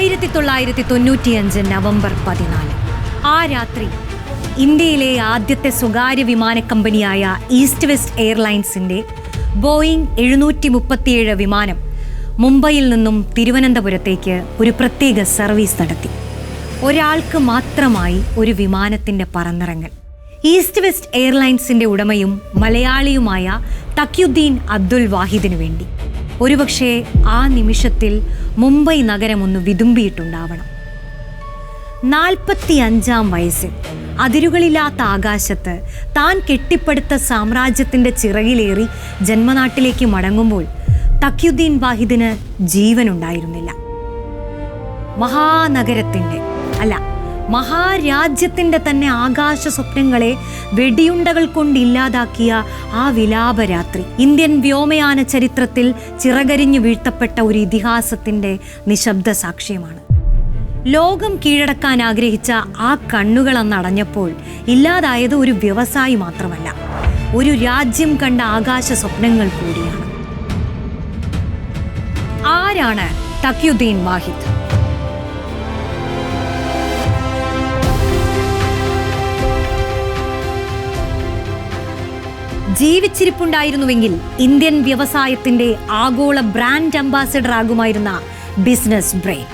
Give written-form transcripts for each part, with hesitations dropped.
1995 November 14. ആ രാത്രി ഇന്ത്യയിലെ ആദ്യത്തെ സ്വകാര്യ വിമാന കമ്പനിയായ ഈസ്റ്റ് വെസ്റ്റ് എയർലൈൻസിൻ്റെ ബോയിങ് 737 വിമാനം മുംബൈയിൽ നിന്നും തിരുവനന്തപുരത്തേക്ക് ഒരു പ്രത്യേക സർവീസ് നടത്തി. ഒരാൾക്ക് മാത്രമായി ഒരു വിമാനത്തിൻ്റെ പറന്നിറങ്ങൽ. ഈസ്റ്റ് വെസ്റ്റ് എയർലൈൻസിൻ്റെ ഉടമയും മലയാളിയുമായ തഖിയുദ്ദീൻ അബ്ദുൽ വാഹിദിനു വേണ്ടി. ഒരുപക്ഷെ ആ നിമിഷത്തിൽ മുംബൈ നഗരം ഒന്ന് വിതുമ്പിയിട്ടുണ്ടാവണം. 45-ാം വയസ്സിൽ അതിരുകളില്ലാത്ത ആകാശത്ത് താൻ കെട്ടിപ്പടുത്ത സാമ്രാജ്യത്തിൻ്റെ ചിറകിലേറി ജന്മനാട്ടിലേക്ക് മടങ്ങുമ്പോൾ തഖിയുദ്ദീൻ വാഹിദിന് ജീവനുണ്ടായിരുന്നില്ല. മഹാരാജ്യത്തിൻ്റെ തന്നെ ആകാശ സ്വപ്നങ്ങളെ വെടിയുണ്ടകൾ കൊണ്ടില്ലാതാക്കിയ ആ വിലാപരാത്രി ഇന്ത്യൻ വ്യോമയാന ചരിത്രത്തിൽ ചിറകരിഞ്ഞു വീഴ്ത്തപ്പെട്ട ഒരു ഇതിഹാസത്തിൻ്റെ നിശബ്ദ സാക്ഷ്യമാണ്. ലോകം കീഴടക്കാൻ ആഗ്രഹിച്ച ആ കണ്ണുകൾ അന്നടഞ്ഞപ്പോൾ ഇല്ലാതായത് ഒരു വ്യവസായി മാത്രമല്ല, ഒരു രാജ്യം കണ്ട ആകാശ സ്വപ്നങ്ങൾ കൂടിയാണ്. ആരാണ് തഖിയുദ്ദീൻ വാഹിദ്? ജീവിച്ചിരിപ്പുണ്ടായിരുന്നുവെങ്കിൽ ഇന്ത്യൻ വ്യവസായത്തിന്റെ ആഗോള ബ്രാൻഡ് അംബാസിഡർ ആകുമായിരുന്ന ബിസിനസ് ബ്രെയിൻ.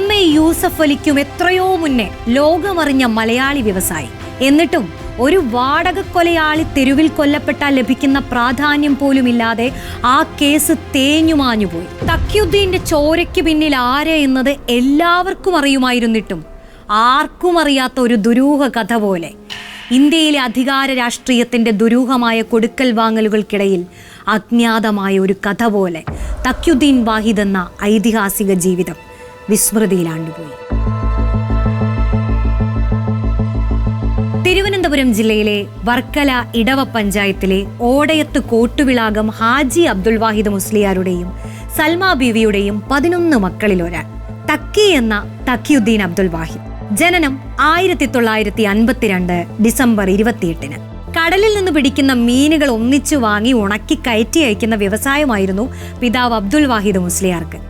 MA യൂസഫ് അലിക്കും എത്രയോ മുന്നേ ലോകമറിഞ്ഞ മലയാളി വ്യവസായി. എന്നിട്ടും ഒരു വാടക കൊലയാളി തെരുവിൽ കൊല്ലപ്പെട്ടാൽ ലഭിക്കുന്ന പ്രാധാന്യം പോലുമില്ലാതെ ആ കേസ് തേഞ്ഞുമാഞ്ഞുപോയി. തഖിയുദ്ദീന്റെ ചോരയ്ക്ക് പിന്നിൽ ആരെ എന്നത് എല്ലാവർക്കും അറിയുമായിരുന്നിട്ടും ആർക്കും അറിയാത്ത ഒരു ദുരൂഹ കഥ പോലെ, ഇന്ത്യയിലെ അധികാര രാഷ്ട്രീയത്തിൻ്റെ ദുരൂഹമായ കൊടുക്കൽ വാങ്ങലുകൾക്കിടയിൽ അജ്ഞാതമായ ഒരു കഥ പോലെ തഖിയുദ്ദീൻ വാഹിദ് എന്ന ഐതിഹാസിക ജീവിതം വിസ്മൃതിയിലാണ്ടുപോയി. തിരുവനന്തപുരം ജില്ലയിലെ വർക്കല ഇടവ പഞ്ചായത്തിലെ ഓടയത്ത് കോട്ടുവിളാകം ഹാജി അബ്ദുൽ വാഹിദ് മുസ്ലിയാരുടെയും സൽമാ ബീവിയുടെയും 11 മക്കളിൽ ഒരാൾ തക്കി എന്ന തഖിയുദ്ദീൻ അബ്ദുൽ വാഹിദ്. ജനനം 1952 ഡിസംബർ 28. കടലിൽ നിന്ന് പിടിക്കുന്ന മീനുകൾ ഒന്നിച്ചു വാങ്ങി ഉണക്കി കയറ്റി അയക്കുന്ന വ്യവസായമായിരുന്നു പിതാവ് അബ്ദുൽ വാഹിദ് മുസ്ലിയാർക്ക്.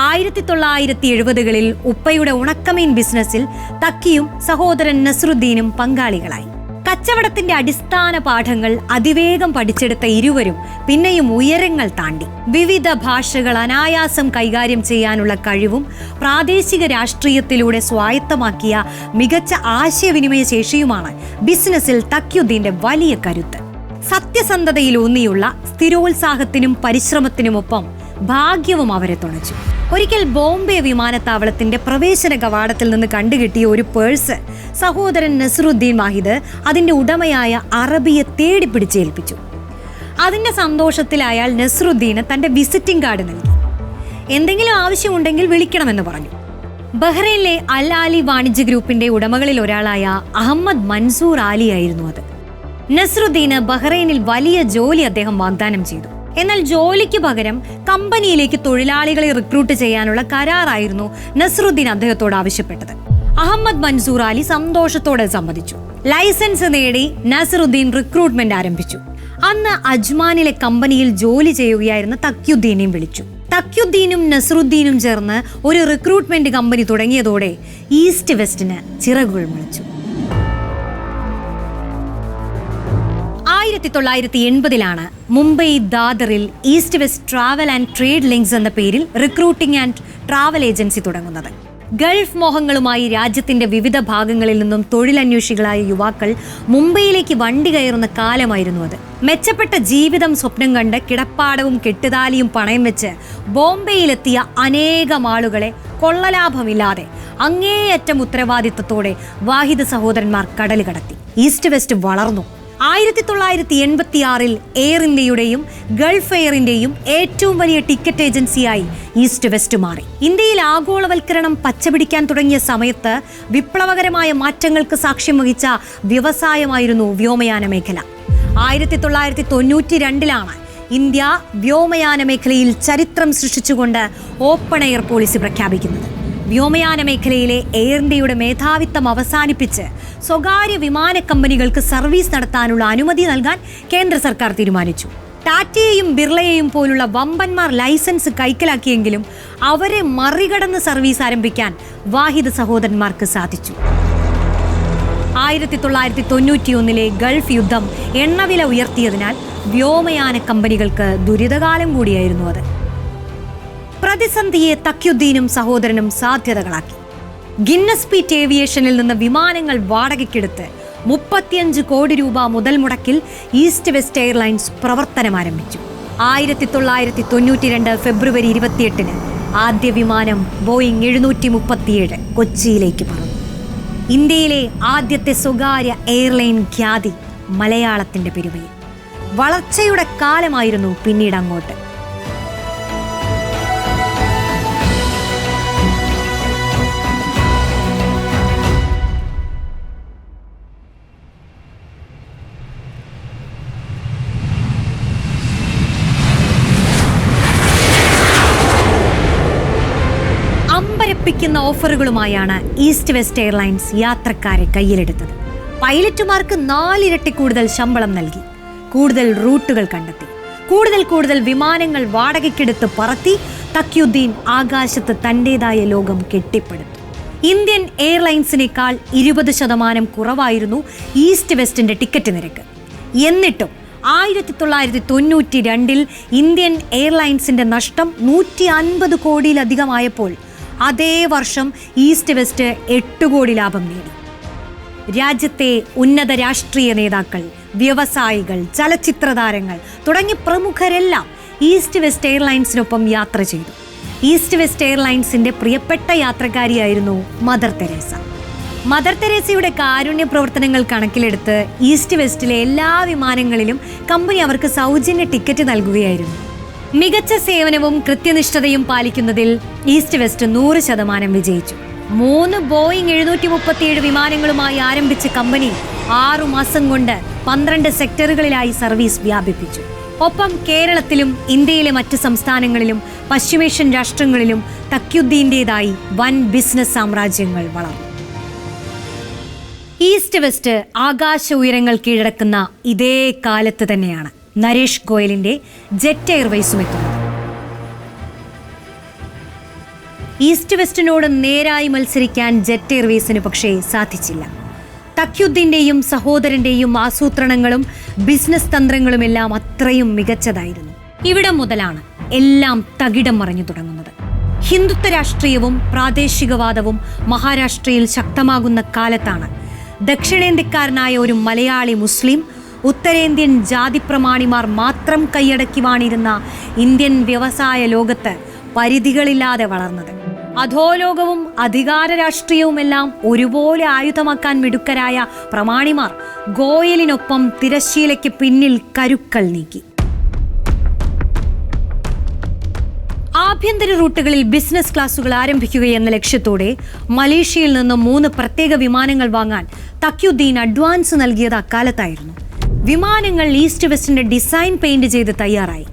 1970-കളിൽ ഉപ്പയുടെ ഉണക്കമീൻ ബിസിനസ്സിൽ തക്കിയും സഹോദരൻ നസ്രുദ്ദീനും പങ്കാളികളായി. കച്ചവടത്തിന്റെ അടിസ്ഥാന പാഠങ്ങൾ അതിവേഗം പഠിച്ചെടുത്ത ഇരുവരും പിന്നെയും ഉയരങ്ങൾ താണ്ടി. വിവിധ ഭാഷകൾ അനായാസം കൈകാര്യം ചെയ്യാനുള്ള കഴിവും പ്രാദേശിക രാഷ്ട്രീയത്തിലൂടെ സ്വായത്തമാക്കിയ മികച്ച ആശയവിനിമയ ശേഷിയുമാണ് ബിസിനസ്സിൽ തഖിയുദ്ദീന്റെ വലിയ കരുത്ത്. സത്യസന്ധതയിലൂന്നിയുള്ള സ്ഥിരോത്സാഹത്തിനും പരിശ്രമത്തിനുമൊപ്പം ഭാഗ്യവും അവരെ തുണച്ചു. ഒരിക്കൽ ബോംബെ വിമാനത്താവളത്തിന്റെ പ്രവേശന കവാടത്തിൽ നിന്ന് കണ്ടുകിട്ടിയ ഒരു പേഴ്സ് സഹോദരൻ നസ്രുദ്ദീൻ വാഹിദ് അതിന്റെ ഉടമയായ അറബിയെ തേടി പിടിച്ചേൽപ്പിച്ചു. അതിന്റെ സന്തോഷത്തിൽ അയാൾ നസ്രുദ്ദീന് തന്റെ വിസിറ്റിംഗ് കാർഡ് നൽകി. എന്തെങ്കിലും ആവശ്യമുണ്ടെങ്കിൽ വിളിക്കണമെന്ന് പറഞ്ഞു. ബഹ്റൈനിലെ അൽ ആലി വാണിജ്യ ഗ്രൂപ്പിന്റെ ഉടമകളിൽ ഒരാളായ അഹമ്മദ് മൻസൂർ ആലി ആയിരുന്നു അത്. നസ്രുദ്ദീന് ബഹ്റൈനിൽ വലിയ ജോലി അദ്ദേഹം വാഗ്ദാനം ചെയ്തു. എന്നാൽ ജോലിക്ക് പകരം കമ്പനിയിലേക്ക് തൊഴിലാളികളെ റിക്രൂട്ട് ചെയ്യാനുള്ള കരാറായിരുന്നു നസ്രുദ്ദീൻ അദ്ദേഹത്തോട് ആവശ്യപ്പെട്ടത്. അഹമ്മദ് മൻസൂർ അലി സന്തോഷത്തോടെ സമ്മതിച്ചു. ലൈസൻസ് നേടി നസ്രുദ്ദീൻ റിക്രൂട്ട്മെന്റ് ആരംഭിച്ചു. അന്ന് അജ്മാനിലെ കമ്പനിയിൽ ജോലി ചെയ്യുകയായിരുന്ന തഖിയുദ്ദീനെയും വിളിച്ചു. തഖിയുദ്ദീനും നസ്രുദ്ദീനും ചേർന്ന് ഒരു റിക്രൂട്ട്മെന്റ് കമ്പനി തുടങ്ങിയതോടെ ഈസ്റ്റ് വെസ്റ്റിന് ചിറകുകൾ മുളച്ചു. 1980-ലാണ് മുംബൈ ദാദറിൽ east west travel and trade links എന്ന പേരിൽ റിക്രൂട്ടിംഗ് ആൻഡ് ട്രാവൽ ഏജൻസി തുടങ്ങുന്നത്. ഗൾഫ് മോഹങ്ങളുമായി രാജ്യത്തിന്റെ വിവിധ ഭാഗങ്ങളിൽ നിന്നും തൊഴിലന്വേഷികളായ യുവാക്കൾ മുംബൈയിലേക്ക് വണ്ടി കയറുന്ന കാലമായിരുന്നു അത്. മെച്ചപ്പെട്ട ജീവിതം സ്വപ്നം കണ്ട് കിടപ്പാടവും കെട്ടുതാലിയും പണയം വെച്ച് ബോംബെയിലെത്തിയ അനേകം ആളുകളെ കൊള്ളലാഭമില്ലാതെ അങ്ങേയറ്റം ഉത്തരവാദിത്തത്തോടെ വാഹിദ് സഹോദരന്മാർ കടൽ കടത്തി. ഈസ്റ്റ് വെസ്റ്റ് വളർന്നു. 1986-ൽ എയർ ഇന്ത്യയുടെയും ഗൾഫ് എയറിന്റെയും ഏറ്റവും വലിയ ടിക്കറ്റ് ഏജൻസിയായി ഈസ്റ്റ് വെസ്റ്റ് മാറി. ഇന്ത്യയിൽ ആഗോളവൽക്കരണം പച്ചപിടിക്കാൻ തുടങ്ങിയ സമയത്ത് വിപ്ലവകരമായ മാറ്റങ്ങൾക്ക് സാക്ഷ്യം വഹിച്ച വ്യവസായമായിരുന്നു വ്യോമയാന മേഖല. 1992-ലാണ് ഇന്ത്യ വ്യോമയാന മേഖലയിൽ ചരിത്രം സൃഷ്ടിച്ചുകൊണ്ട് ഓപ്പൺ എയർ പോളിസി പ്രഖ്യാപിക്കുന്നത്. വ്യോമയാന മേഖലയിലെ എയർ ഇന്ത്യയുടെ മേധാവിത്വം അവസാനിപ്പിച്ച് സ്വകാര്യ വിമാന കമ്പനികൾക്ക് സർവീസ് നടത്താനുള്ള അനുമതി നൽകാൻ കേന്ദ്ര സർക്കാർ തീരുമാനിച്ചു. ടാറ്റയെയും ബിർളയെയും പോലുള്ള വമ്പന്മാർ ലൈസൻസ് കൈക്കലാക്കിയെങ്കിലും അവരെ മറികടന്ന് സർവീസ് ആരംഭിക്കാൻ വാഹിദ് സഹോദരന്മാർക്ക് സാധിച്ചു. 1991 ഗൾഫ് യുദ്ധം എണ്ണവില ഉയർത്തിയതിനാൽ വ്യോമയാന കമ്പനികൾക്ക് ദുരിതകാലം കൂടിയായിരുന്നു അത്. പ്രതിസന്ധിയെ തഖ്യുദ്ദീനും സഹോദരനും സാധ്യതകളാക്കി. ഗിന്നസ് പീറ്റ് ഏവിയേഷനിൽ നിന്ന് വിമാനങ്ങൾ വാടകയ്ക്കെടുത്ത് 35 കോടി രൂപ മുതൽ മുടക്കിൽ ഈസ്റ്റ് വെസ്റ്റ് എയർലൈൻസ് പ്രവർത്തനം ആരംഭിച്ചു. 1992 ഫെബ്രുവരി 28 ആദ്യ വിമാനം ബോയിങ് 737 കൊച്ചിയിലേക്ക് പറന്നു. ഇന്ത്യയിലെ ആദ്യത്തെ സ്വകാര്യ എയർലൈൻ ഖ്യാതി മലയാളത്തിന്റെ പെരുമയിൽ. വളർച്ചയുടെ കാലമായിരുന്നു പിന്നീട് അങ്ങോട്ട്. അമ്പരപ്പിക്കുന്ന ഓഫറുകളുമായാണ് ഈസ്റ്റ് വെസ്റ്റ് എയർലൈൻസ് യാത്രക്കാരെ കയ്യിലെടുത്തത്. പൈലറ്റുമാർക്ക് 4 ഇരട്ടി കൂടുതൽ ശമ്പളം നൽകി, കൂടുതൽ റൂട്ടുകൾ കണ്ടെത്തി, കൂടുതൽ വിമാനങ്ങൾ വാടകയ്ക്കെടുത്ത് പറത്തി തഖ്യുദ്ദീൻ ആകാശത്ത് തന്റേതായ ലോകം കെട്ടിപ്പടുത്തു. ഇന്ത്യൻ എയർലൈൻസിനേക്കാൾ 20% കുറവായിരുന്നു ഈസ്റ്റ് വെസ്റ്റിന്റെ ടിക്കറ്റ് നിരക്ക്. എന്നിട്ടും 1992 ഇന്ത്യൻ എയർലൈൻസിന്റെ നഷ്ടം 150 കോടിയിലധികമായപ്പോൾ അതേ വർഷം ഈസ്റ്റ് വെസ്റ്റ് 8 കോടി ലാഭം നേടി. രാജ്യത്തെ ഉന്നത രാഷ്ട്രീയ നേതാക്കൾ, വ്യവസായികൾ, ചലച്ചിത്ര താരങ്ങൾ തുടങ്ങി പ്രമുഖരെല്ലാം ഈസ്റ്റ് വെസ്റ്റ് എയർലൈൻസിനൊപ്പം യാത്ര ചെയ്തു. ഈസ്റ്റ് വെസ്റ്റ് എയർലൈൻസിന്റെ പ്രിയപ്പെട്ട യാത്രക്കാരിയായിരുന്നു മദർ തെരേസ. മദർ തെരേസയുടെ കാരുണ്യ പ്രവർത്തനങ്ങൾ കണക്കിലെടുത്ത് ഈസ്റ്റ് വെസ്റ്റിലെ എല്ലാ വിമാനങ്ങളിലും കമ്പനി അവർക്ക് സൗജന്യ ടിക്കറ്റ് നൽകുകയായിരുന്നു. മികച്ച സേവനവും കൃത്യനിഷ്ഠതയും പാലിക്കുന്നതിൽ ഈസ്റ്റ് വെസ്റ്റ് 100% വിജയിച്ചു. 3 ബോയിങ് 737 വിമാനങ്ങളുമായി ആരംഭിച്ച കമ്പനി 6 മാസം കൊണ്ട് 12 സെക്ടറുകളിലായി സർവീസ് വ്യാപിപ്പിച്ചു. ഒപ്പം കേരളത്തിലും ഇന്ത്യയിലെ മറ്റ് സംസ്ഥാനങ്ങളിലും പശ്ചിമേഷ്യൻ രാഷ്ട്രങ്ങളിലും തഖ്യുദ്ദീന്റേതായി വൻ ബിസിനസ് സാമ്രാജ്യങ്ങൾ വളർന്നു. ഈസ്റ്റ് വെസ്റ്റ് ആകാശ ഉയരങ്ങൾ കീഴടക്കുന്ന ഇതേ കാലത്ത് തന്നെയാണ് നരേഷ് ഗോയലിന്റെ ജെറ്റ് എയർവേസും എത്തുന്നത്. ഈസ്റ്റ് വെസ്റ്റിനോട് നേരായി മത്സരിക്കാൻ ജെറ്റ് എയർവേസിന് പക്ഷേ സാധിച്ചില്ല. തഖ്യുദ്ദീന്റെയും സഹോദരന്റെയും ആസൂത്രണങ്ങളും ബിസിനസ് തന്ത്രങ്ങളുമെല്ലാം അത്രയും മികച്ചതായിരുന്നു. ഇവിടെ മുതലാണ് എല്ലാം തകിടം മറിഞ്ഞു തുടങ്ങുന്നത്. ഹിന്ദുത്വ രാഷ്ട്രീയവും പ്രാദേശികവാദവും മഹാരാഷ്ട്രയിൽ ശക്തമാകുന്ന കാലത്താണ് ദക്ഷിണേന്ത്യക്കാരനായ ഒരു മലയാളി മുസ്ലിം ഉത്തരേന്ത്യൻ ജാതിപ്രമാണിമാർ മാത്രം കൈയടക്കി വാണിരുന്ന ഇന്ത്യൻ വ്യവസായ ലോകത്ത് പരിധികളില്ലാതെ വളർന്നത്. അധോലോകവും അധികാര രാഷ്ട്രീയവുമെല്ലാം ഒരുപോലെ ആയുധമാക്കാൻ മിടുക്കരായ പ്രമാണിമാർ ഗോയലിനൊപ്പം തിരശ്ശീലയ്ക്ക് പിന്നിൽ കരുക്കൾ നീക്കി. ആഭ്യന്തര റൂട്ടുകളിൽ ബിസിനസ് ക്ലാസുകൾ ആരംഭിക്കുകയെന്ന ലക്ഷ്യത്തോടെ മലേഷ്യയിൽ നിന്ന് 3 പ്രത്യേക വിമാനങ്ങൾ വാങ്ങാൻ തഖ്യുദ്ദീൻ അഡ്വാൻസ് നൽകിയത് അക്കാലത്തായിരുന്നു. വിമാനങ്ങൾ ഈസ്റ്റ് വെസ്റ്റിന്റെ ഡിസൈൻ പെയിന്റ് ചെയ്ത് തയ്യാറായി.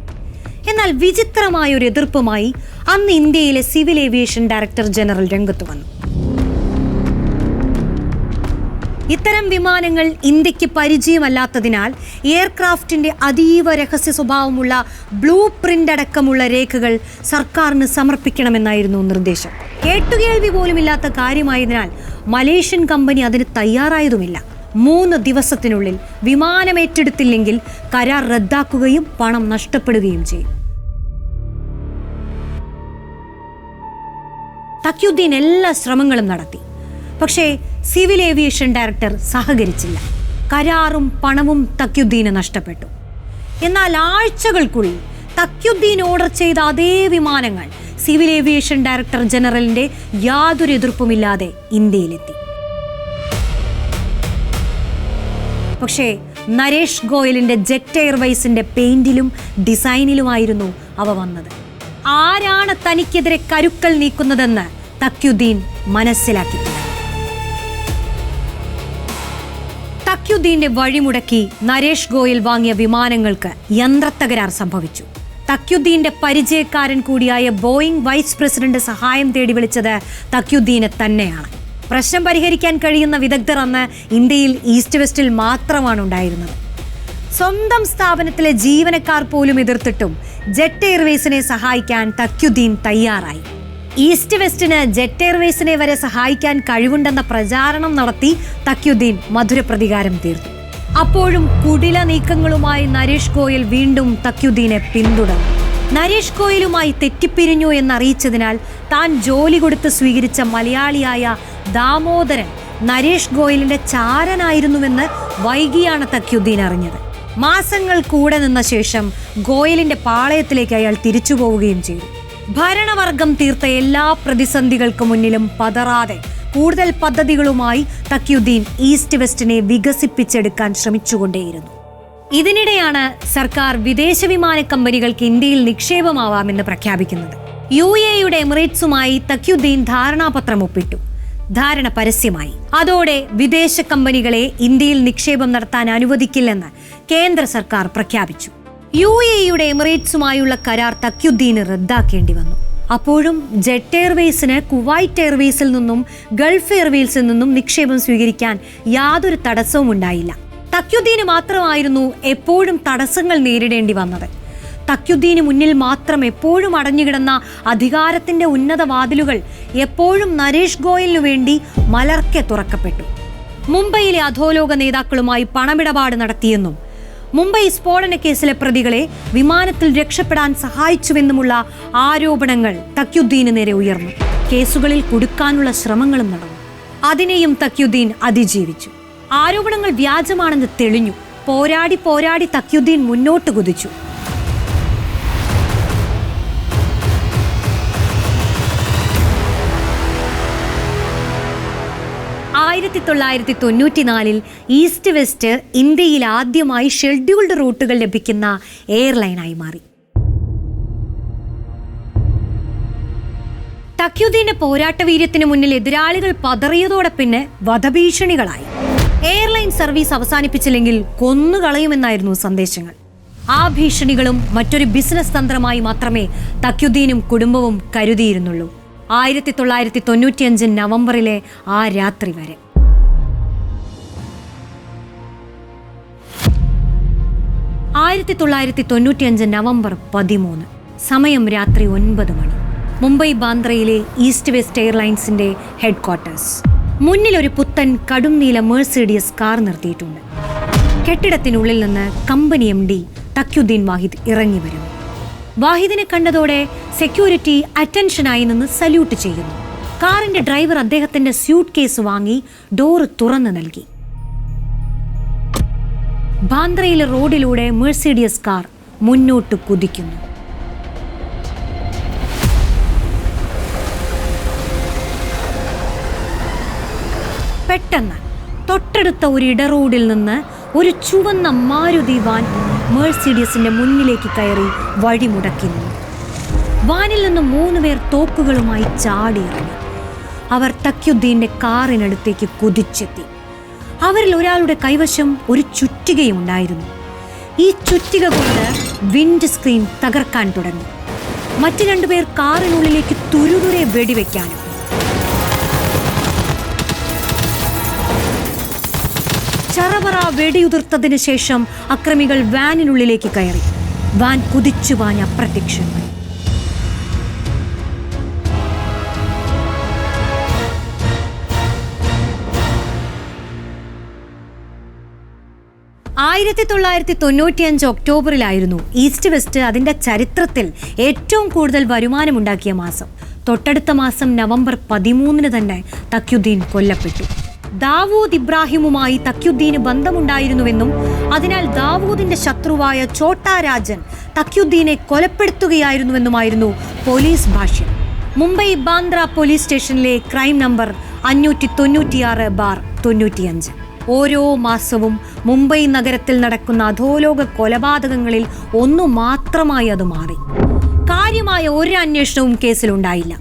എന്നാൽ വിചിത്രമായ ഒരു എതിർപ്പുമായി അന്ന് ഇന്ത്യയിലെ സിവിൽ ഏവിയേഷൻ ഡയറക്ടർ ജനറൽ രംഗത്ത് വന്നു. ഇത്തരം വിമാനങ്ങൾ ഇന്ത്യക്ക് പരിചയമല്ലാത്തതിനാൽ എയർക്രാഫ്റ്റിന്റെ അതീവ രഹസ്യ സ്വഭാവമുള്ള ബ്ലൂ പ്രിന്റ് അടക്കമുള്ള രേഖകൾ സർക്കാരിന് സമർപ്പിക്കണമെന്നായിരുന്നു നിർദ്ദേശം. കേട്ടുകേൾവി പോലുമില്ലാത്ത കാര്യമായതിനാൽ മലേഷ്യൻ കമ്പനി അതിന് തയ്യാറായതുമില്ല. 3 ദിവസത്തിനുള്ളിൽ വിമാനം ഏറ്റെടുത്തില്ലെങ്കിൽ കരാർ റദ്ദാക്കുകയും പണം നഷ്ടപ്പെടുകയും ചെയ്യും. തഖ്യുദ്ദീൻ എല്ലാ ശ്രമങ്ങളും നടത്തി. പക്ഷേ സിവിൽ ഏവിയേഷൻ ഡയറക്ടർ സഹകരിച്ചില്ല. കരാറും പണവും തഖ്യുദ്ദീന് നഷ്ടപ്പെട്ടു. എന്നാൽ ആഴ്ചകൾക്കുള്ളിൽ തഖ്യുദ്ദീൻ ഓർഡർ ചെയ്ത അതേ വിമാനങ്ങൾ സിവിൽ ഏവിയേഷൻ ഡയറക്ടർ ജനറലിന്റെ യാതൊരു എതിർപ്പുമില്ലാതെ ഇന്ത്യയിലെത്തി. പക്ഷേ നരേഷ് ഗോയലിന്റെ ജെറ്റ് എയർവേസിന്റെ പെയിന്റിലും ഡിസൈനിലുമായിരുന്നു അവ വന്നത്. ആരാണ് തനിക്കെതിരെ കരുക്കൾ നീക്കുന്നതെന്ന് തഖ്യുദ്ദീൻ മനസ്സിലാക്കി. തഖ്യുദ്ദീന്റെ വഴിമുടക്കി നരേഷ് ഗോയൽ വാങ്ങിയ വിമാനങ്ങൾക്ക് യന്ത്രത്തകരാർ സംഭവിച്ചു. തഖ്യുദ്ദീന്റെ പരിചയക്കാരൻ കൂടിയായ ബോയിങ് വൈസ് പ്രസിഡന്റ് സഹായം തേടി വിളിച്ചത് തഖ്യുദ്ദീനെ തന്നെയാണ്. പ്രശ്നം പരിഹരിക്കാൻ കഴിയുന്ന വിദഗ്ധർ അന്ന് ഇന്ത്യയിൽ ഈസ്റ്റ് വെസ്റ്റിൽ മാത്രമാണ് ഉണ്ടായിരുന്നത്. സ്വന്തം സ്ഥാപനത്തിലെ ജീവനക്കാർ പോലും എതിർത്തിട്ടും ജെറ്റ് എയർവേസിനെ സഹായിക്കാൻ തക്യുദ്ദീൻ തയ്യാറായി. ഈസ്റ്റ് വെസ്റ്റിന് ജെറ്റ് എയർവേസിനെ വരെ സഹായിക്കാൻ കഴിവുണ്ടെന്ന പ്രചാരണം നടത്തി തക്യുദ്ദീൻ മധുര പ്രതികാരം തീർത്തു. അപ്പോഴും കുടില നീക്കങ്ങളുമായി നരേഷ് ഗോയൽ വീണ്ടും തക്യുദ്ദീനെ പിന്തുടർന്നു. നരേഷ് ഗോയലുമായി തെറ്റിപ്പിരിഞ്ഞു എന്നറിയിച്ചതിനാൽ താൻ ജോലി കൊടുത്ത് സ്വീകരിച്ച മലയാളിയായ ദാമോദരൻ നരേഷ് ഗോയലിന്റെ ചാരനായിരുന്നുവെന്ന് വൈകിയാണ് തക്യുദ്ദീൻ അറിഞ്ഞത്. മാസങ്ങൾ കൂടെ നിന്ന ശേഷം ഗോയലിന്റെ പാളയത്തിലേക്ക് അയാൾ തിരിച്ചു പോവുകയും ചെയ്തു. ഭരണവർഗം തീർത്ത എല്ലാ പ്രതിസന്ധികൾക്ക് മുന്നിലും പതറാതെ കൂടുതൽ പദ്ധതികളുമായി തക്യുദ്ദീൻ ഈസ്റ്റ് വെസ്റ്റിനെ വികസിപ്പിച്ചെടുക്കാൻ ശ്രമിച്ചുകൊണ്ടേയിരുന്നു. ഇതിനിടെയാണ് സർക്കാർ വിദേശ വിമാന കമ്പനികൾക്ക് ഇന്ത്യയിൽ നിക്ഷേപമാവാമെന്ന് പ്രഖ്യാപിക്കുന്നത്. UAE എമിറേറ്റ്സുമായി തക്യുദ്ദീൻ ധാരണാപത്രം ഒപ്പിട്ടു. ധാരണ പരസ്യമായി. അതോടെ വിദേശ കമ്പനികളെ ഇന്ത്യയിൽ നിക്ഷേപം നടത്താൻ അനുവദിക്കില്ലെന്ന് കേന്ദ്ര സർക്കാർ പ്രഖ്യാപിച്ചു. UAE എമിറേറ്റ്സുമായുള്ള കരാർ തക്യുദ്ദീന് റദ്ദാക്കേണ്ടി വന്നു. അപ്പോഴും ജെറ്റ് എയർവേസിന് കുവൈറ്റ് എയർവേസിൽ നിന്നും ഗൾഫ് എയർവേസിൽ നിന്നും നിക്ഷേപം സ്വീകരിക്കാൻ യാതൊരു തടസ്സവും ഉണ്ടായില്ല. തക്യുദ്ദീന് മാത്രമായിരുന്നു എപ്പോഴും തടസ്സങ്ങൾ നേരിടേണ്ടി വന്നത്. തക്യുദ്ദീന് മുന്നിൽ മാത്രം എപ്പോഴും അടഞ്ഞുകിടന്ന അധികാരത്തിന്റെ ഉന്നത വാതിലുകൾ എപ്പോഴും നരേഷ് ഗോയലിനു വേണ്ടി മലർക്കെ തുറക്കപ്പെട്ടു. മുംബൈയിലെ അധോലോക നേതാക്കളുമായി പണമിടപാട് നടത്തിയെന്നും മുംബൈ സ്ഫോടന കേസിലെ പ്രതികളെ വിമാനത്തിൽ രക്ഷപ്പെടാൻ സഹായിച്ചുവെന്നുമുള്ള ആരോപണങ്ങൾ തക്യുദ്ദീന് നേരെ ഉയർന്നു. കേസുകളിൽ കുടുക്കാനുള്ള ശ്രമങ്ങളും നടന്നു. അതിനെയും തക്യുദ്ദീൻ അതിജീവിച്ചു. ആരോപണങ്ങൾ വ്യാജമാണെന്ന് തെളിഞ്ഞു. പോരാടി തക്യുദ്ദീൻ മുന്നോട്ട് കുതിച്ചു. 1994 ഈസ്റ്റ് വെസ്റ്റ് ഇന്ത്യയിൽ ആദ്യമായി ഷെഡ്യൂൾഡ് റൂട്ടുകൾ ലഭിക്കുന്ന എയർലൈനായി മാറി. തക്യുദ്ദീന്റെ പോരാട്ടവീര്യത്തിന് മുന്നിൽ എതിരാളികൾ പതറിയതോടെ പിന്നെ വധഭീഷണികളായി. എയർലൈൻ സർവീസ് അവസാനിപ്പിച്ചില്ലെങ്കിൽ കൊന്നുകളയുമെന്നായിരുന്നു സന്ദേശങ്ങൾ. ആ ഭീഷണികളും മറ്റൊരു ബിസിനസ് തന്ത്രമായി മാത്രമേ തക്യുദ്ദീനും കുടുംബവും കരുതിയിരുന്നുള്ളൂ. 1995 നവംബറിലെ ആ രാത്രി വരെ. നവംബർ 13, സമയം രാത്രി 9 മണി. മുംബൈ ബാന്ദ്രയിലെ ഈസ്റ്റ് വെസ്റ്റ് എയർലൈൻസിന്റെ ഹെഡ്ക്വാർട്ടേഴ്സ്. മുന്നിൽ ഒരു പുത്തൻ കടും നീല മെഴ്സിഡിയസ് കാർ നിർത്തിയിട്ടുണ്ട്. കെട്ടിടത്തിനുള്ളിൽ നിന്ന് കമ്പനി MD തക്യുദ്ദീൻ വാഹിദ് ഇറങ്ങി വരുന്നു. വാഹിദിനെ കണ്ടതോടെ സെക്യൂരിറ്റി അറ്റൻഷനായി നിന്ന് സല്യൂട്ട് ചെയ്യുന്നു. കാറിന്റെ ഡ്രൈവർ അദ്ദേഹത്തിന്റെ സ്യൂട്ട് കേസ് വാങ്ങി ഡോറ് തുറന്നു നൽകി. ബാന്ദ്രയിലെ റോഡിലൂടെ മെഴ്സിഡിയസ് കാർ മുന്നോട്ട് കുതിക്കുന്നു. പെട്ടെന്ന് തൊട്ടടുത്ത ഒരു ഇടറോഡിൽ നിന്ന് ഒരു ചുവന്ന മാരുതി വാൻ മെഴ്സിഡിയസിന്റെ മുന്നിലേക്ക് കയറി വഴിമുടക്കി നിന്നു. വാനിൽ നിന്ന് 3 പേർ തോക്കുകളുമായി ചാടിയിറങ്ങി. അവർ തക്യുദ്ദീന്റെ കാറിനടുത്തേക്ക് കുതിച്ചെത്തി. അവരിൽ ഒരാളുടെ കൈവശം ഒരു ചുറ്റികയും ഉണ്ടായിരുന്നു. ഈ ചുറ്റിക കൊണ്ട് വിൻഡ് സ്ക്രീൻ തകർക്കാൻ തുടങ്ങി. മറ്റു 2 പേർ കാറിനുള്ളിലേക്ക് തുരുതുരെ വെടിവെക്കാനും. ചറവറ വെടിയുതിർത്തതിനു ശേഷം അക്രമികൾ വാനിനുള്ളിലേക്ക് കയറി. വാൻ കുതിച്ചു പാഞ്ഞ അപ്രത്യക്ഷമായി. ഒക്ടോബറിലായിരുന്നു ഈസ്റ്റ് വെസ്റ്റ് അതിന്റെ ചരിത്രത്തിൽ ഏറ്റവും കൂടുതൽ വരുമാനമുണ്ടാക്കിയ മാസം. തൊട്ടടുത്ത മാസം നവംബർ 13 തന്നെ തക്യുദ്ദീൻ കൊല്ലപ്പെട്ടു. ദാവൂദ് ഇബ്രാഹിമുമായി തക്യുദ്ദീന് ബന്ധമുണ്ടായിരുന്നുവെന്നും അതിനാൽ ദാവൂദിന്റെ ശത്രുവായ ഛോട്ടാ രാജൻ തക്യുദ്ദീനെ കൊലപ്പെടുത്തുകയായിരുന്നുവെന്നുമായിരുന്നു പോലീസ് ഭാഷ്യം. മുംബൈ ബാന്ദ്ര പോലീസ് സ്റ്റേഷനിലെ ക്രൈം നമ്പർ 596/95. ഓരോ മാസവും മുംബൈ നഗരത്തിൽ നടക്കുന്ന അധോലോക കൊലപാതകങ്ങളിൽ ഒന്നു മാത്രമായി അത് മാറി. കാര്യമായ ഒരു അന്വേഷണവും കേസിലുണ്ടായില്ല.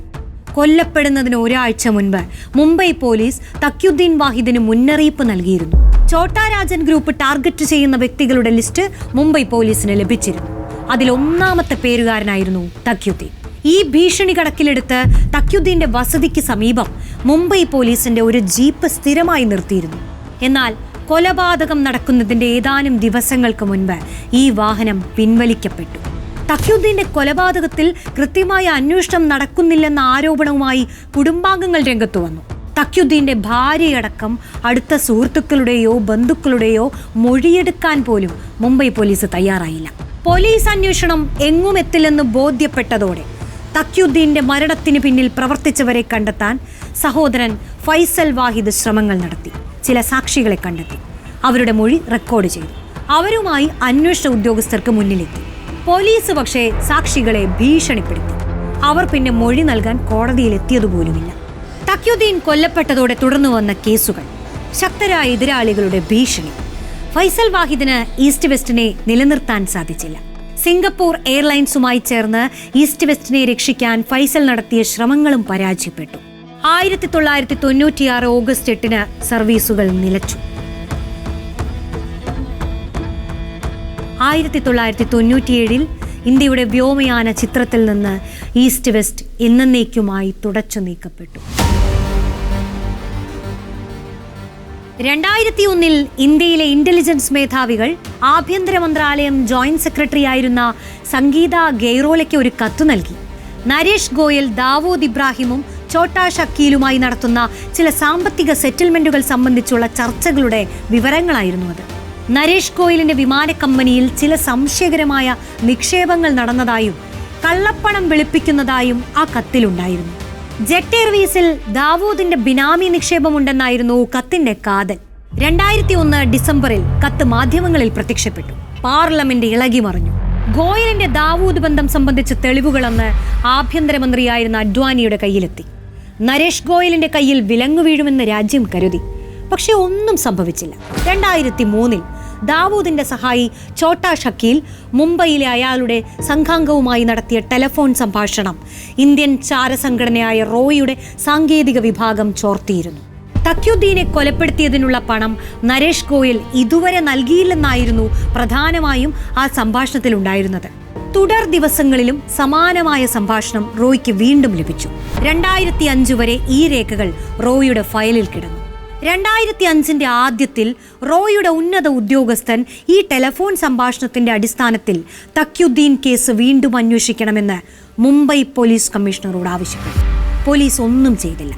കൊല്ലപ്പെടുന്നതിന് ഒരാഴ്ച മുൻപ് മുംബൈ പോലീസ് തക്യുദ്ദീൻ വാഹിദിന് മുന്നറിയിപ്പ് നൽകിയിരുന്നു. ഛോട്ടാ രാജൻ ഗ്രൂപ്പ് ടാർഗറ്റ് ചെയ്യുന്ന വ്യക്തികളുടെ ലിസ്റ്റ് മുംബൈ പോലീസിന് ലഭിച്ചിരുന്നു. അതിൽ 1ാമത്തെ പേരുകാരനായിരുന്നു തക്യുദ്ദീൻ. ഈ ഭീഷണി കണക്കിലെടുത്ത് തക്യുദ്ദീന്റെ വസതിക്ക് സമീപം മുംബൈ പോലീസിന്റെ ഒരു ജീപ്പ് സ്ഥിരമായി നിർത്തിയിരുന്നു. എന്നാൽ കൊലപാതകം നടക്കുന്നതിന്റെ ഏതാനും ദിവസങ്ങൾക്ക് മുൻപ് ഈ വാഹനം പിൻവലിക്കപ്പെട്ടു. തഖിയുദ്ദീന്റെ കൊലപാതകത്തിൽ കൃത്യമായ അന്വേഷണം നടക്കുന്നില്ലെന്ന ആരോപണവുമായി കുടുംബാംഗങ്ങൾ രംഗത്തു വന്നു. തഖിയുദ്ദീന്റെ ഭാര്യയടക്കം അടുത്ത സുഹൃത്തുക്കളുടെയോ ബന്ധുക്കളുടെയോ മൊഴിയെടുക്കാൻ പോലും മുംബൈ പോലീസ് തയ്യാറായില്ല. പോലീസ് അന്വേഷണം എങ്ങും എത്തില്ലെന്ന് ബോധ്യപ്പെട്ടതോടെ തഖിയുദ്ദീന്റെ മരണത്തിന് പിന്നിൽ പ്രവർത്തിച്ചവരെ കണ്ടെത്താൻ സഹോദരൻ ഫൈസൽ വാഹിദ് ശ്രമങ്ങൾ നടത്തി. ചില സാക്ഷികളെ കണ്ടെത്തി, അവരുടെ മൊഴി റെക്കോർഡ് ചെയ്തു. അവരുമായി അന്വേഷണ ഉദ്യോഗസ്ഥർക്ക് മുന്നിലെത്തി. പോലീസ് പക്ഷേ സാക്ഷികളെ ഭീഷണിപ്പെടുത്തി. അവർ പിന്നെ മൊഴി നൽകാൻ കോടതിയിൽ എത്തിയതുപോലുമില്ല. തഖിയുദ്ദീൻ കൊല്ലപ്പെട്ടതോടെ തുടർന്നു വന്ന കേസുകൾ, ശക്തരായ എതിരാളികളുടെ ഭീഷണി. ഫൈസൽ വാഹിദിന് ഈസ്റ്റ് വെസ്റ്റിനെ നിലനിർത്താൻ സാധിച്ചില്ല. സിംഗപ്പൂർ എയർലൈൻസുമായി ചേർന്ന് ഈസ്റ്റ് വെസ്റ്റിനെ രക്ഷിക്കാൻ ഫൈസൽ നടത്തിയ ശ്രമങ്ങളും പരാജയപ്പെട്ടു. 1996 ഓഗസ്റ്റ് 8 സർവീസുകൾ നിലച്ചു. 1997 ഇന്ത്യയുടെ വ്യോമയാന ചിത്രത്തിൽ നിന്ന് ഈസ്റ്റ് വെസ്റ്റ് എന്നേക്കുമായി തുടച്ചു നീക്കപ്പെട്ടു. 2001 ഇന്ത്യയിലെ ഇന്റലിജൻസ് മേധാവികൾ ആഭ്യന്തര മന്ത്രാലയം ജോയിന്റ് സെക്രട്ടറി ആയിരുന്ന സംഗീത ഗെയ്റോലയ്ക്ക് ഒരു കത്ത് നൽകി. നരേഷ് ഗോയൽ, ദാവൂദ് ഇബ്രാഹിമും ഛോട്ടാ ഷക്കീലുമായി നടത്തുന്ന ചില സാമ്പത്തിക സെറ്റിൽമെന്റുകൾ സംബന്ധിച്ചുള്ള ചർച്ചകളുടെ വിവരങ്ങളായിരുന്നു അത്. നരേഷ് ഗോയലിന്റെ വിമാന കമ്പനിയിൽ ചില സംശയകരമായ നിക്ഷേപങ്ങൾ നടന്നതായും കള്ളപ്പണം വെളുപ്പിക്കുന്നതായും ആ കത്തിലുണ്ടായിരുന്നു. ജെറ്റ് എയർവേസിൽ ദാവൂദിന്റെ ബിനാമി നിക്ഷേപമുണ്ടെന്നായിരുന്നു കത്തിന്റെ കാതൽ. 2001 ഡിസംബറിൽ കത്ത് മാധ്യമങ്ങളിൽ പ്രത്യക്ഷപ്പെട്ടു. പാർലമെന്റ് ഇളകിമറിഞ്ഞു. ഗോയലിന്റെ ദാവൂദ് ബന്ധം സംബന്ധിച്ച തെളിവുകളെന്ന് ആഭ്യന്തരമന്ത്രിയായിരുന്ന അഡ്വാനിയുടെ കയ്യിലെത്തി. നരേഷ് ഗോയലിന്റെ കയ്യിൽ വിലങ്ങു വീഴുമെന്ന് രാജ്യം കരുതി. പക്ഷെ ഒന്നും സംഭവിച്ചില്ല. 2003 ദാവൂദിന്റെ സഹായി ഛോട്ടാ ഷക്കീൽ മുംബൈയിലെ അയാളുടെ സംഘാംഗവുമായി നടത്തിയ ടെലിഫോൺ സംഭാഷണം ഇന്ത്യൻ ചാരസംഘടനയായ റോയുടെ സാങ്കേതിക വിഭാഗം ചോർത്തിയിരുന്നു. തഖിയുദ്ദീനെ കൊലപ്പെടുത്തിയതിനുള്ള പണം നരേഷ് ഗോയൽ ഇതുവരെ നൽകിയില്ലെന്നായിരുന്നു പ്രധാനമായും ആ സംഭാഷണത്തിൽ ഉണ്ടായിരുന്നത്. തുടർ ദിവസങ്ങളിലും സമാനമായ സംഭാഷണം റോയ്ക്ക് വീണ്ടും ലഭിച്ചു. 2005 വരെ ഈ രേഖകൾ റോയുടെ ഫയലിൽ കിടന്നു. 2005 ആദ്യത്തിൽ റോയുടെ ഉന്നത ഉദ്യോഗസ്ഥൻ ഈ ടെലിഫോൺ സംഭാഷണത്തിന്റെ അടിസ്ഥാനത്തിൽ തഖിയുദ്ദീൻ കേസ് വീണ്ടും അന്വേഷിക്കണമെന്ന് മുംബൈ പോലീസ് കമ്മീഷണറോട് ആവശ്യപ്പെട്ടു. പോലീസ് ഒന്നും ചെയ്തില്ല.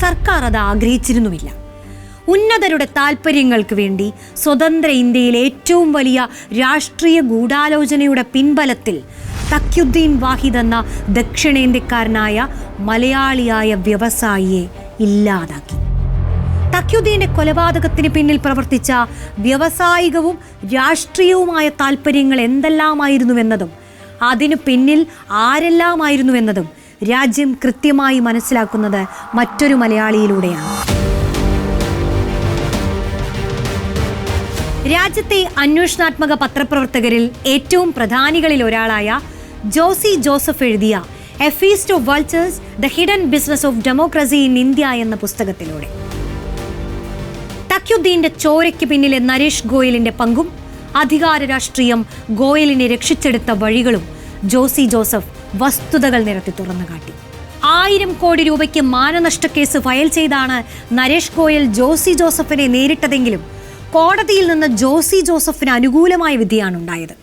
സർക്കാർ അത് ആഗ്രഹിച്ചിരുന്നുമില്ല. ഉന്നതരുടെ താൽപ്പര്യങ്ങൾക്ക് വേണ്ടി സ്വതന്ത്ര ഇന്ത്യയിലെ ഏറ്റവും വലിയ രാഷ്ട്രീയ ഗൂഢാലോചനയുടെ പിൻബലത്തിൽ തഖിയുദ്ദീൻ വാഹിദ് എന്ന ദക്ഷിണേന്ത്യക്കാരനായ മലയാളിയായ വ്യവസായിയെ ഇല്ലാതാക്കി. തഖിയുദ്ദീന്റെ കൊലപാതകത്തിന് പിന്നിൽ പ്രവർത്തിച്ച വ്യാവസായികവും രാഷ്ട്രീയവുമായ താൽപ്പര്യങ്ങൾ എന്തെല്ലാമായിരുന്നുവെന്നതും അതിനു പിന്നിൽ ആരെല്ലാമായിരുന്നുവെന്നതും രാജ്യം കൃത്യമായി മനസ്സിലാക്കുന്നത് മറ്റൊരു മലയാളിയിലൂടെയാണ്. രാജ്യത്തെ അന്വേഷണാത്മക പത്രപ്രവർത്തകരിൽ ഏറ്റവും പ്രധാനികളിൽ ഒരാളായ ജോസി ജോസഫ് എഴുതിയ A feast of vultures, the hidden business of democracy in India എന്ന പുസ്തകത്തിലൂടെ തഖിയുദ്ദീന്റെ ചോരയ്ക്ക് പിന്നിലെ നരേഷ് ഗോയലിന്റെ പങ്കും അധികാര രാഷ്ട്രീയം ഗോയലിനെ രക്ഷിച്ചെടുത്ത വഴികളും ജോസി ജോസഫ് വസ്തുതകൾ നിരത്തി തുറന്നു കാട്ടി. 1000 കോടി രൂപയ്ക്ക് മാനനഷ്ടക്കേസ് ഫയൽ ചെയ്താണ് നരേഷ് ഗോയൽ ജോസി ജോസഫിനെ നേരിട്ടതെങ്കിലും കോടതിയിൽ നിന്ന് ജോസി ജോസഫിന് അനുകൂലമായ വിധിയാണ് ഉണ്ടായത്.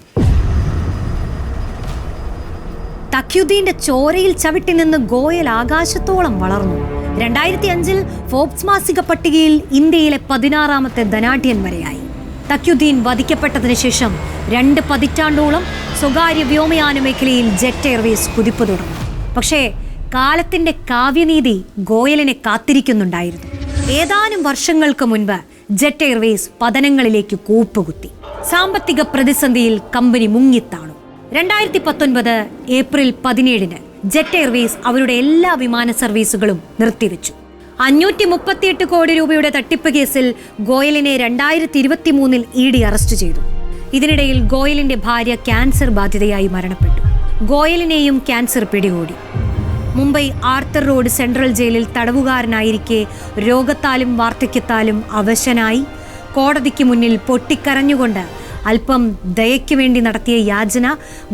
തഖിയുദ്ദീന്റെ ചോരയിൽ ചവിട്ടി നിന്ന് ഗോയൽ ആകാശത്തോളം വളർന്നു. 2005 ഫോബ്സ് മാസിക പട്ടികയിൽ ഇന്ത്യയിലെ 16ാമത്തെ ധനാഢ്യൻ വരെയായി. തഖിയുദ്ദീൻ വധിക്കപ്പെട്ടതിന് ശേഷം 2 പതിറ്റാണ്ടോളം സ്വകാര്യ വ്യോമയാന മേഖലയിൽ ജെറ്റ് എയർവേസ് കുതിപ്പ് തുടർന്നു. പക്ഷേ കാലത്തിന്റെ കാവ്യനീതി ഗോയലിനെ കാത്തിരിക്കുന്നുണ്ടായിരുന്നു. ഏതാനും വർഷങ്ങൾക്ക് മുൻപ് ജെറ്റ് എയർവേസ് പതനങ്ങളിലേക്ക് കൂപ്പുകുത്തി. സാമ്പത്തിക പ്രതിസന്ധിയിൽ കമ്പനി മുങ്ങിത്താണു. 2019 ഏപ്രിൽ 17 ജെറ്റ് എയർവേസ് അവരുടെ എല്ലാ വിമാന സർവീസുകളും നിർത്തിവെച്ചു. 538 കോടി രൂപയുടെ തട്ടിപ്പ് കേസിൽ ഗോയലിനെ 2023 ED അറസ്റ്റ് ചെയ്തു. ഇതിനിടയിൽ ഗോയലിന്റെ ഭാര്യ ക്യാൻസർ ബാധിതയായി മരണപ്പെട്ടു. ഗോയലിനെയും ക്യാൻസർ പിടികൂടി. മുംബൈ ആർത്തർ റോഡ് സെൻട്രൽ ജയിലിൽ തടവുകാരനായിരിക്കെ രോഗത്താലും വാർദ്ധക്യത്താലും അവശനായി കോടതിക്ക് മുന്നിൽ പൊട്ടിക്കരഞ്ഞുകൊണ്ട് അല്പം ദയയ്ക്ക് വേണ്ടി നടത്തിയ യാചന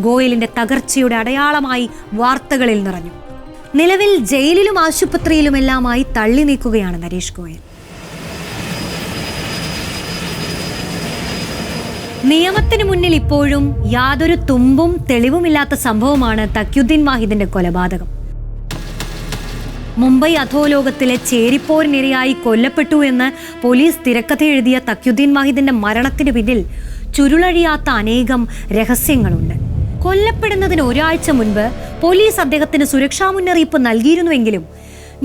ഗോയലിന്റെ തകർച്ചയുടെ അടയാളമായി വാർത്തകളിൽ നിറഞ്ഞു. നിലവിൽ ജയിലിലും ആശുപത്രിയിലുമെല്ലാമായി തള്ളി നീക്കുകയാണ് നരേഷ് ഗോയൽ. നിയമത്തിന് മുന്നിൽ ഇപ്പോഴും യാതൊരു തുമ്പും തെളിവുമില്ലാത്ത സംഭവമാണ് തഖിയുദ്ദീൻ വാഹിദിന്റെ കൊലപാതകം. മുംബൈ അധോലോകത്തിലെ ചേരിപ്പോരിനിരയായി കൊല്ലപ്പെട്ടു എന്ന് പോലീസ് തിരക്കഥ എഴുതിയ തഖിയുദ്ദീൻ വാഹിദിന്റെ മരണത്തിന് പിന്നിൽ ചുരുളഴിയാത്ത അനേകം രഹസ്യങ്ങളുണ്ട്. കൊല്ലപ്പെടുന്നതിന് ഒരാഴ്ച മുൻപ് പോലീസ് അദ്ദേഹത്തിന് സുരക്ഷാ മുന്നറിയിപ്പ് നൽകിയിരുന്നുവെങ്കിലും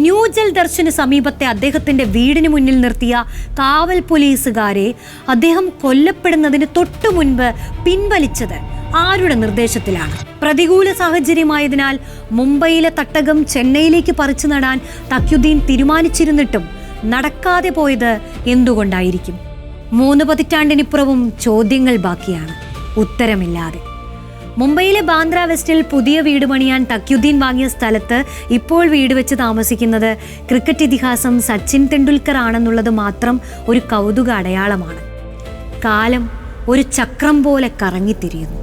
ന്യൂജൽ ദർശന് സമീപത്തെ അദ്ദേഹത്തിന്റെ വീടിന് മുന്നിൽ നിർത്തിയ കാവൽ പോലീസുകാരെ അദ്ദേഹം കൊല്ലപ്പെടുന്നതിന് തൊട്ടു മുൻപ് പിൻവലിച്ചത് ആരുടെ നിർദ്ദേശത്തിലാണ്? പ്രതികൂല സാഹചര്യമായതിനാൽ മുംബൈയിലെ തട്ടകം ചെന്നൈയിലേക്ക് പറിച്ചു നടാൻ തഖിയുദ്ദീൻ തീരുമാനിച്ചിരുന്നിട്ടും നടക്കാതെ പോയത് എന്തുകൊണ്ടായിരിക്കും? 3 പതിറ്റാണ്ടിനിപ്പുറവും ചോദ്യങ്ങൾ ബാക്കിയാണ്, ഉത്തരമില്ലാതെ. മുംബൈയിലെ ബാന്ദ്ര വെസ്റ്റിൽ പുതിയ വീട് പണിയാൻ തഖിയുദ്ദീൻ വാങ്ങിയ സ്ഥലത്ത് ഇപ്പോൾ വീട് വെച്ച് താമസിക്കുന്നത് ക്രിക്കറ്റ് ഇതിഹാസം സച്ചിൻ തെണ്ടുൽക്കർ ആണെന്നുള്ളത് മാത്രം ഒരു കൗതുക അടയാളമാണ്. കാലം ഒരു ചക്രം പോലെ കറങ്ങിത്തിരിയുന്നു.